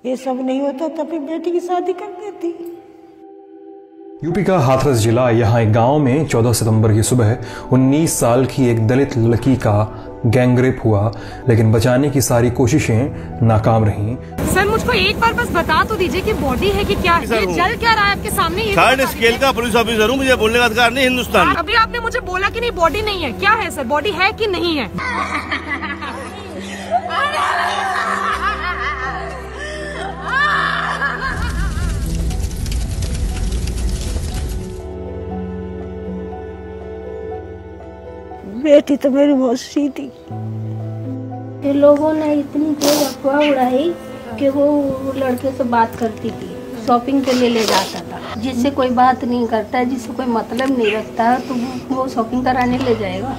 ये सब नहीं होता तो अपनी बेटी की शादी कर देती। यूपी का हाथरस जिला, यहाँ एक गांव में 14 सितंबर की सुबह 19 साल की एक दलित लड़की का गैंगरेप हुआ, लेकिन बचाने की सारी कोशिशें नाकाम रहीं। सर मुझको एक बार बस बता तो दीजिए कि बॉडी है कि क्या है, ये जल क्या रहा है आपके सामने? थर्ड स्केल का पुलिस ऑफिसर हूँ, मुझे बोलने का अधिकार नहीं हिंदुस्तान। अभी आपने मुझे बोला कि नहीं बॉडी नहीं है, क्या है सर, बॉडी है कि नहीं है? बेटी तो मेरी बहुत सीधी। ये लोगों ने इतनी तेज अफवाह उड़ाई कि वो लड़के से बात करती थी, शॉपिंग के लिए ले जाता था। जिससे कोई बात नहीं करता है, जिससे कोई मतलब नहीं रखता है, तो वो शॉपिंग कराने ले जाएगा।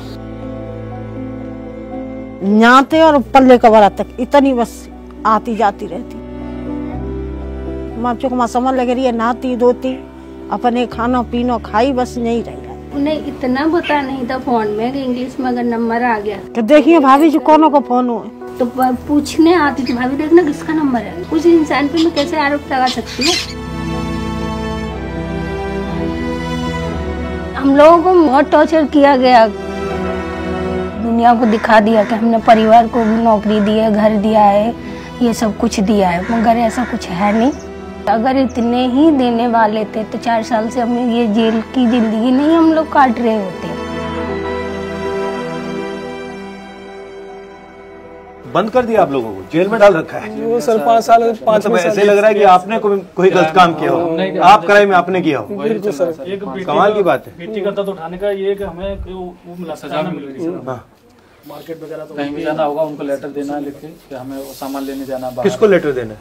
न्याते और पल्ले कबरा तक इतनी बस आती जाती रहती। माचो को समझ लग रही है, नहाती धोती अपने खाना पीना खाई, बस नहीं रही। उन्हें इतना पता नहीं था फोन में कि इंग्लिश में अगर नंबर आ गया तो देखिए भाभी जी कौन को फोन हुआ तो पूछने आती थी, भाभी देखना किसका नंबर है। उस इंसान पे मैं कैसे आरोप लगा सकती हूँ? हम लोगों को बहुत टॉर्चर किया गया। दुनिया को दिखा दिया कि हमने परिवार को भी नौकरी दी है, घर दिया है, ये सब कुछ दिया है, मगर ऐसा कुछ है नहीं। अगर इतने ही देने वाले थे तो 4 साल से हमें ये जेल की जिंदगी नहीं हम लोग काट रहे होते। बंद कर दिया आप लोगों को, जेल में डाल रखा है। वो सर 5 साल ऐसे लग रहा है कि आपने कोई गलत काम किया हो, आप क्राइम आपने किया हो। बिल्कुल सर, कमाल की बात है। बेटी का दर्द उठाने का ये कि हमें वो मिला, सजा मिल रही है। मार्केट वगैरह तो कहीं भी जाना होगा उनको लेटर देना है, लिख के कि हमें वो सामान लेने जाना है। किसको लेटर देना है?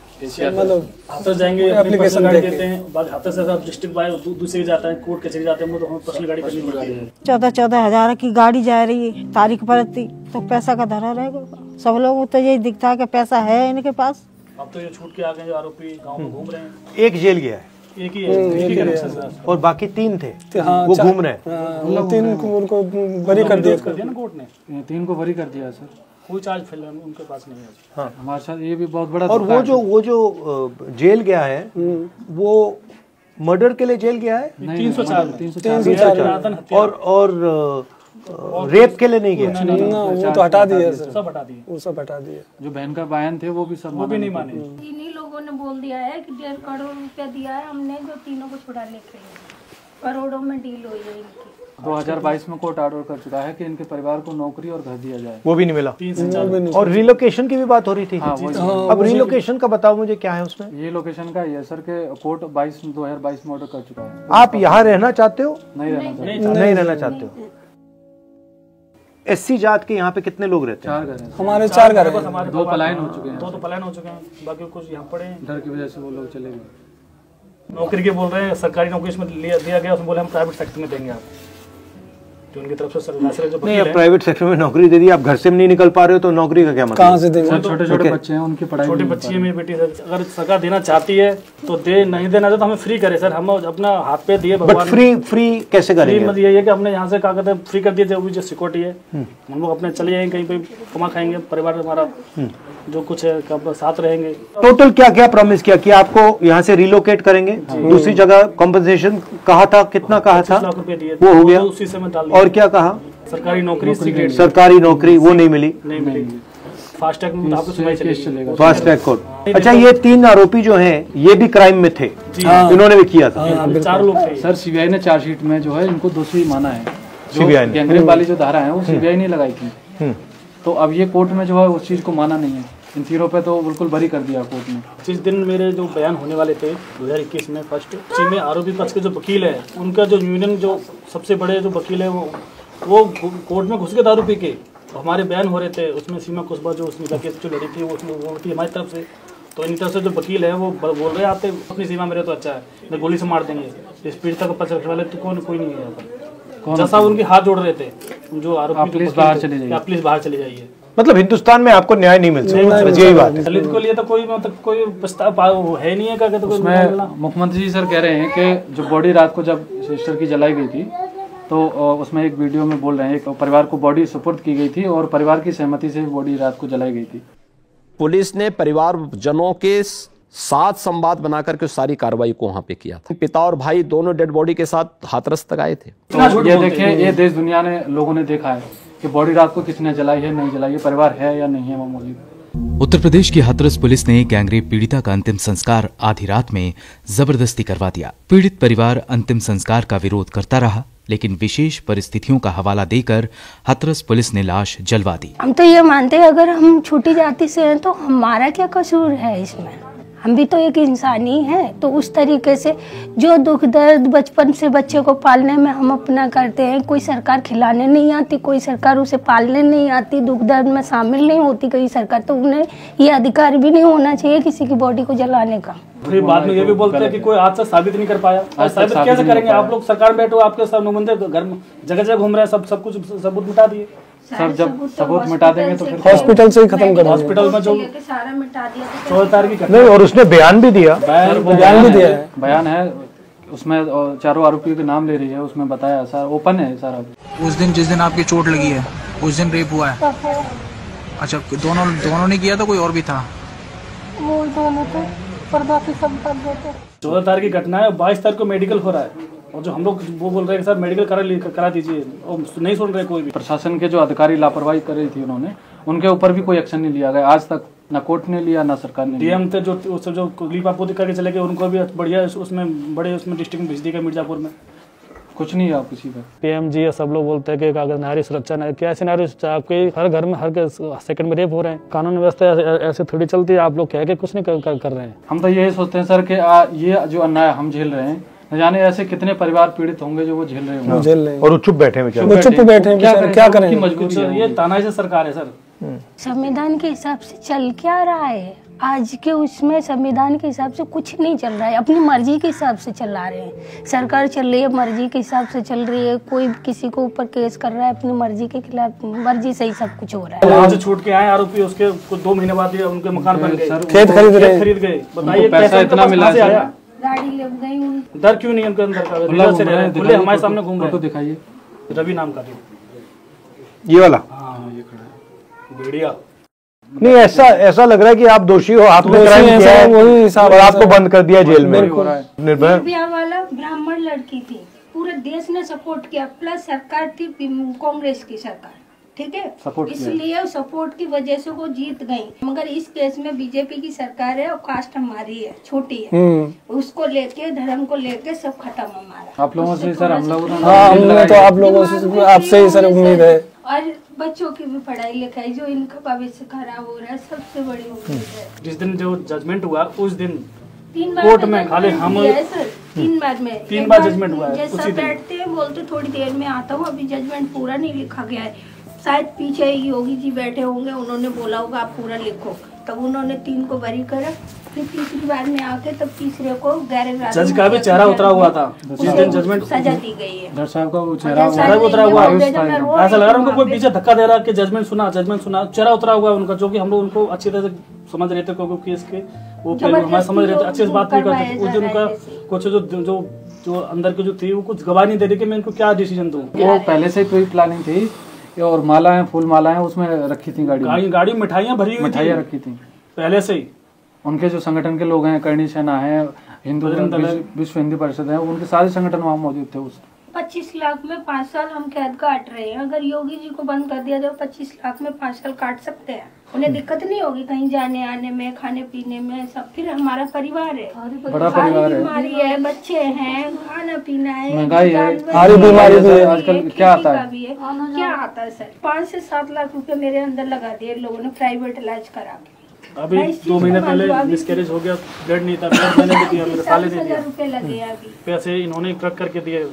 मतलब हाथरस जाएंगे, एप्लीकेशन देते हैं, बाद हाथरस से डिस्ट्रिक्ट बाय दूसरी जाता है, कोर्ट कचहरी जाते हैं, तो हमें पर्सनल गाड़ी करनी पड़ती है। 14-14 हजार की गाड़ी जा रही है, तारीख पड़ती तो पैसा का धरा रहेगा। सब लोगों को तो यही दिखता है कि पैसा है इनके पास। अब तो ये छूट के आ गए, जो आरोपी गाँव में घूम रहे हैं। एक जेल गया है, एक ही है और बाकी 3 थे, वो घूम रहे हैं। 3 को उनको बरी कर दिया ना कोर्ट ने, 3 को बरी कर दिया सर। कोई चार्ज फिलहाल उनके पास नहीं है। हाँ, हमारे साथ ये भी बहुत बड़ा। और वो जो जेल गया है वो मर्डर के लिए जेल गया है। 304 और रेप के लिए नहीं गया ना, वो तो हटा दिया सर, सब हटा दिए, वो सब हटा दिया। जो बहन का बयान थे वो भी सब वो भी नहीं माने। इन्हीं लोगों ने बोल दिया है कि 1.5 करोड़ रुपया दिया है हमने, जो तीनों को छुड़ाने के लिए। करोड़ों में डील हुई है इनकी। 2022 में कोर्ट ऑर्डर कर चुका है कि इनके परिवार को नौकरी और घर दिया जाए, वो भी नहीं मिला। 3 से 4 और रिलोकेशन की भी बात हो रही थी। अब रिलोकेशन का बताओ मुझे, क्या है उसमें? ये लोकेशन का ये सर के कोर्ट 2022 में ऑर्डर कर चुका है। आप यहाँ रहना चाहते हो? नहीं रहना चाहते हो। SC जात के यहाँ पे कितने लोग रहते हैं? 4 घर हैं हमारे, 4 घर हैं। हमारे 2 पलायन हो चुके हैं, 2 तो पलायन हो चुके हैं, बाकी कुछ यहाँ पड़े हैं। डर की वजह से वो लोग चले गए। नौकरी के बोल रहे हैं, सरकारी नौकरी इसमें दिया गया, उसमें बोले हम प्राइवेट सेक्टर में देंगे आप, जो उनकी तरफ से सरकार जो नहीं। अब प्राइवेट सेक्टर में नौकरी दे दी, आप घर से नहीं निकल पा रहे हो तो नौकरी का क्या मतलब? कहाँ से देंगे? छोटे बच्चे हैं, उनकी पढ़ाई। छोटी बच्ची है मेरी बेटी। अगर सरकार देना चाहती है तो दे, नहीं देना तो हमें फ्री करे सर। हम अपना हाथ पे दिए भगवान। फ्री कैसे करेंगे? मतलब ये है कि हमने यहाँ से क्या कहते हैं फ्री कर दिए थे, जो सिक्योरिटी है हम लोग अपने चले जाएंगे, कहीं पे कमा खाएंगे, परिवार हमारा जो कुछ है साथ रहेंगे। टोटल क्या क्या प्रॉमिस किया कि आपको यहाँ से रिलोकेट करेंगे, दूसरी जगह कॉम्पनसेशन कहा था, कितना कहा था? 25 लाख रुपए दिए, वो हो गया। उसी समय डाल दिया। और क्या कहा? सरकारी नौकरी वो नहीं मिली। फास्ट ट्रैक में आपको सुनाई चलेगा, फास्ट ट्रैक कोर्ट। अच्छा, ये 3 आरोपी जो हैं ये भी क्राइम में थे, इन्होंने भी किया था। 4 लोग थे सर। सीबीआई ने चार्जशीट में जो है इनको दोषी माना है। सीबीआई ने गैंगरेप वाली जो धारा है वो सीबीआई ने लगाई थी, तो अब ये कोर्ट में जो है उस चीज को माना नहीं है। इन 3 पे तो बिल्कुल बरी कर दिया कोर्ट ने। जिस दिन मेरे जो बयान होने वाले थे 2021 में फर्स्ट, उसी में आरोपी पक्ष के जो वकील है, उनका जो यूनियन जो सबसे बड़े जो वकील है वो कोर्ट में घुस के दारू पी के हमारे बयान हो रहे थे। उसमें सीमा कुशबा जो उसमें केस जो लड़ी थी वो थी हमारी तरफ से। तो इन तरफ से जो वकील है वो बोल रहे आते अपनी सीमा मेरे तो अच्छा है, मैं गोली से मार देंगे, स्पीड तक पकड़ रखने वाले तो कोई नहीं है यहाँ पर। जैसा उनके हाथ जोड़ रहे थे जो आरोपी, प्लीज बाहर चले जाइए। मतलब हिंदुस्तान में आपको न्याय नहीं मिल सकता, यही बात है। दलित को लिए तो कोई प्रस्ताव है नहीं है क्या? उसमें मुख्यमंत्री जी सर कह रहे हैं कि जो बॉडी रात को जब सिस्टर की जलाई गई थी तो उसमें एक वीडियो में बोल रहे हैं कि परिवार को बॉडी सुपुर्द की गई थी और परिवार की सहमति से बॉडी रात को जलाई गई थी। पुलिस ने परिवारजनों के साथ संवाद बना करके उस सारी कार्रवाई को वहां पे किया था। पिता और भाई दोनों डेड बॉडी के साथ हाथरस तक आए थे। तो ये देखिए, ये देश दुनिया ने लोगों ने देखा है कि बॉडी रात को किसने जलाई है, नहीं जलाई है, परिवार है या नहीं है मामूली। उत्तर प्रदेश की हाथरस पुलिस ने गैंगरेप पीड़िता का अंतिम संस्कार आधी रात में जबरदस्ती करवा दिया। पीड़ित परिवार अंतिम संस्कार का विरोध करता रहा, लेकिन विशेष परिस्थितियों का हवाला देकर हाथरस पुलिस ने लाश जलवा दी। हम तो ये मानते हैं अगर हम छोटी जाति से हैं तो हमारा क्या कसूर है इसमें, हम भी तो एक इंसान ही हैं। तो उस तरीके से जो दुख दर्द बचपन से बच्चे को पालने में हम अपना करते हैं, कोई सरकार खिलाने नहीं आती, कोई सरकार उसे पालने नहीं आती, दुख दर्द में शामिल नहीं होती कोई सरकार, तो उन्हें ये अधिकार भी नहीं होना चाहिए किसी की बॉडी को जलाने का। फिर बाद में ये भी बोलते हैं कि कोई आज तक साबित नहीं कर पाया। आज साबित कैसे करेंगे? आप लोग सरकार में बैठो, आपके सब नुमाइंदे घर में जगह जगह घूम रहे हैं, सब कुछ सबूत मिटा दिए। सर जब सबूत मिटा देंगे तो फिर हॉस्पिटल से ही खत्म कर, हॉस्पिटल में जो सारा मिटा दिया 14 तारीख की नहीं, और उसने बयान भी दिया, बयान भी दिया है, बयान है उसमें चारों आरोपियों के नाम ले रही है, उसमें बताया सर ओपन है सारा। उस दिन जिस दिन आपकी चोट लगी है उस दिन रेप हुआ है? अच्छा, दोनों ने किया था, कोई और भी था? वो दोनों तो पर्दा की सब कर देते। 14 तारीख की घटना है, 22 तारीख को मेडिकल हो रहा है, और जो हम लोग वो बोल रहे हैं सर मेडिकल करा दीजिए, और नहीं सुन रहे कोई भी। प्रशासन के जो अधिकारी लापरवाही कर रही थी उन्होंने, उनके ऊपर भी कोई एक्शन नहीं लिया गया आज तक, ना कोर्ट ने लिया ना सरकार ने। डीएम थे जो कुलदीप आपको करके चले गए, उनको भी बढ़िया उसमें बड़े उसमें डिस्ट्रिक्ट में भेज दिया मिर्जापुर में, कुछ नहीं है आप किसी का। पीएमजी या सब लोग बोलते हैं कि अगर नारी सुरक्षा नहीं, क्या ऐसी नारी सुरक्षा? आपके हर घर में हर सेकंड में रेप हो रहे हैं, कानून व्यवस्था ऐसे थोड़ी चलती है। आप लोग कह के कुछ नहीं कर रहे हैं। हम तो यही सोचते हैं सर कि ये जो अन्याय हम झेल रहे हैं, न जाने ऐसे कितने परिवार पीड़ित होंगे जो वो झेल रहे होंगे, और चुप बैठे हैं, क्या करें? मजबूरी है, ये तानाशाही से सरकार है सर। संविधान के हिसाब से चल क्या रहा है आज के उसमें? संविधान के हिसाब से कुछ नहीं चल रहा है, अपनी मर्जी के हिसाब से चला रहे हैं। सरकार चल रही है मर्जी के हिसाब से चल रही है, कोई किसी को ऊपर केस कर रहा है अपनी मर्जी के खिलाफ, मर्जी से ही सब कुछ हो रहा है। वहाँ से छूट के आए आरोपी, उसके कुछ 2 महीने बाद उनके मकान बन गए, खेत खरीद गए। बताइए पैसा इतना मिला, गाड़ी लग गई, डर क्यों नहीं उनके अंदर का? खुले हमारे सामने घूम रहे हैं। दिखाइए, रवि नाम का ये वाला, हाँ ये खड़ा है भेड़िया। नहीं, ऐसा लग रहा है कि आप दोषी हो, आपने क्राइम किया है, वही हिसाब और आपको बंद कर दिया जेल में। निर्भया वाला ब्राह्मण लड़की थी, पूरे देश ने सपोर्ट किया, प्लस सरकार थी कांग्रेस की सरकार, ठीक है, इसलिए सपोर्ट की वजह से वो जीत गई। मगर इस केस में बीजेपी की सरकार है और कास्ट हमारी है, छोटी है, उसको लेके धर्म को लेके सब खत्म हमारा। आप लोगों से सर हम लोग तो आप लोगों से आपसे ही सर उम्मीद है, और बच्चों की भी पढ़ाई लिखाई, जो इनका भविष्य खराब हो रहा है, सबसे बड़ी उम्मीद है। जिस दिन जो जजमेंट हुआ उस दिन 3 कोर्ट में खाली हम 3 बार में 3 बार जजमेंट हुआ है। जैसा बैठते हैं बोलते थोड़ी देर में आता हूँ, अभी जजमेंट पूरा नहीं लिखा गया है, शायद पीछे योगी जी बैठे होंगे, उन्होंने बोला होगा आप पूरा लिखो, तब उन्होंने 3 को बरी करा, फिर तीसरी बार में आके तब तीसरे को गैर जज का भी चेहरा उतरा हुआ था, जिस दिन जजमेंट सजा दी गई है, जज साहब का चेहरा उतरा हुआ। ऐसा लग रहा है उनको कोई पीछे धक्का दे रहा कि जजमेंट सुना, चेहरा उतरा हुआ उनका, जो कि हम लोग उनको अच्छी तरह से समझ रहे थे, क्योंकि केस के वो हमारे समझ रहे थे, अच्छे से बात नहीं करते। उस दिन उनका कुछ जो अंदर की जो थी वो कुछ गवाह नहीं दे रही कि मैं इनको क्या डिसीजन दूं। वो पहले से कोई प्लानिंग थी, और मालाएं फूल मालाएं उसमें रखी थी, गाड़ी मिठाइयाँ भरी हुई, मिठाइयाँ रखी थी पहले से ही। उनके जो संगठन के लोग हैं, करणी सेना है, हिंदू विश्व हिंदी परिषद है, उनके सारे संगठन वहाँ मौजूद थे। उस 25 लाख में 5 साल हम कैद काट रहे हैं, अगर योगी जी को बंद कर दिया जाए 25 लाख में 5 साल काट सकते हैं, उन्हें दिक्कत नहीं होगी कहीं जाने आने में, खाने पीने में, सब। फिर हमारा परिवार है, बड़ा परिवार है, बीमारी है, बच्चे हैं, खाना पीना है, महंगाई है, सारी बीमारी भी है, आजकल क्या आता है, क्या आता है सर। 5 से 7 लाख रुपए मेरे अंदर लगा दिए लोगों ने प्राइवेट इलाज करा के। अभी 2 महीने पहले मिसकैरेज हो गया, ब्लड नहीं था, ब्लड मैंने भी दिया, मेरे साले दे दिया, लगे अभी पैसे इन्होंने ट्रक करके दिए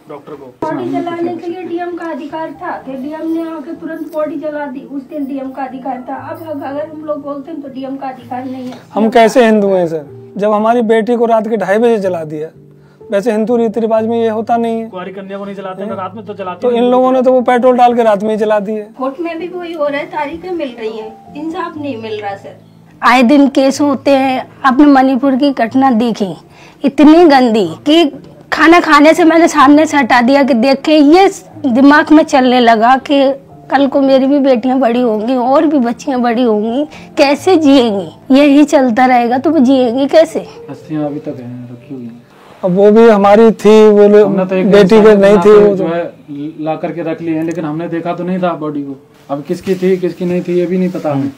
डॉक्टर को। बॉडी जलाने के लिए डीएम का अधिकार था कि डीएम ने आके तुरंत बॉडी जला दी, उस दिन डीएम का अधिकार था। अब अगर हम लोग बोलते हैं तो डीएम का अधिकार नहीं है। हम कैसे हिंदू हैं सर, जब हमारी बेटी को रात के 2:30 बजे जला दिया? वैसे हिंदू रीति रिवाज में ये होता नहीं है, कुंवारी कन्या को नहीं जलाते, रात में तो जलाते। तो इन लोगों ने तो वो पेट्रोल डाल के रात में ही जला दिए। कोर्ट में भी वही हो रहा है, तारीखें मिल रही है, इंसाफ नहीं मिल रहा सर। आए दिन केस होते हैं। आपने मणिपुर की घटना देखी, इतनी गंदी कि खाना खाने से मैंने सामने से हटा दिया कि देख के ये दिमाग में चलने लगा कि कल को मेरी भी बेटियां बड़ी होंगी और भी बच्चियां बड़ी होंगी, कैसे जिएंगी? यही चलता रहेगा तो वो जिएंगी कैसे? अस्थियां अभी तक हैं रखी हुई हैं। अब वो भी हमारी थी, वो तो बेटी के नहीं थी, वो जो है ला करके रख ली है, लेकिन हमने देखा तो नहीं था बॉडी को। अब किसकी थी किसकी नहीं थी ये भी नहीं पता हमें।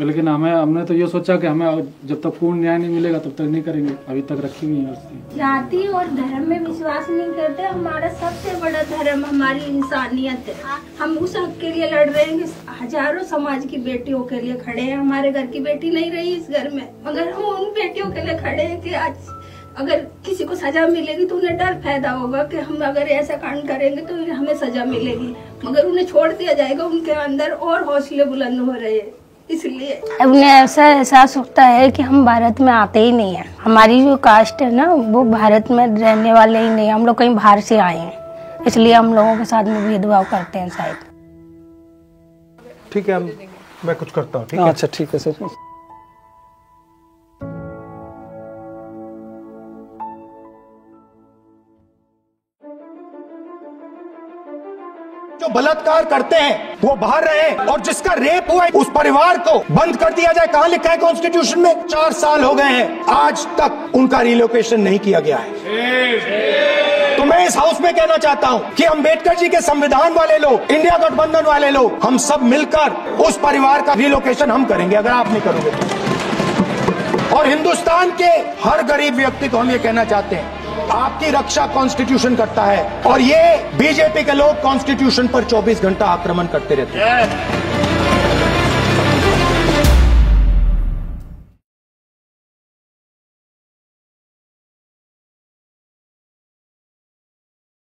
लेकिन हमने तो ये सोचा कि हमें जब तक पूर्ण न्याय नहीं मिलेगा तब तक नहीं करेंगे। अभी तक रखी हुई है। जाति और धर्म में विश्वास नहीं करते। हमारा सबसे बड़ा धर्म हमारी इंसानियत है। हम उस हक के लिए लड़ रहे हैं। हजारों समाज की बेटियों के लिए खड़े हैं। हमारे घर की बेटी नहीं रही इस घर में, मगर हम उन बेटियों के लिए खड़े हैं कि आज अगर किसी को सजा मिलेगी तो उन्हें डर पैदा होगा कि हम अगर ऐसा कांड करेंगे तो हमें सजा मिलेगी, मगर उन्हें छोड़ दिया जाएगा। उनके अंदर और हौसले बुलंद हो रहे हैं। इसलिए उन्हें ऐसा एहसास होता है कि हम भारत में आते ही नहीं है। हमारी जो कास्ट है ना वो भारत में रहने वाले ही नहीं, हम लोग कहीं बाहर से आए हैं, इसलिए हम लोगों के साथ में भेदभाव करते हैं शायद। ठीक है, मैं कुछ करता हूँ। ठीक है, अच्छा ठीक है सर। जो बलात्कार करते हैं वो बाहर रहे और जिसका रेप हुआ है उस परिवार को बंद कर दिया जाए। कहां लिखा है कॉन्स्टिट्यूशन में? 4 साल हो गए हैं, आज तक उनका रिलोकेशन नहीं किया गया है। तो मैं इस हाउस में कहना चाहता हूं कि अम्बेडकर जी के संविधान वाले लोग, इंडिया गठबंधन वाले लोग, हम सब मिलकर उस परिवार का रिलोकेशन हम करेंगे अगर आप नहीं करोगे तो। और हिंदुस्तान के हर गरीब व्यक्ति को हम ये कहना चाहते हैं, आपकी रक्षा कॉन्स्टिट्यूशन करता है और ये बीजेपी के लोग कॉन्स्टिट्यूशन पर 24 घंटा आक्रमण करते रहते हैं।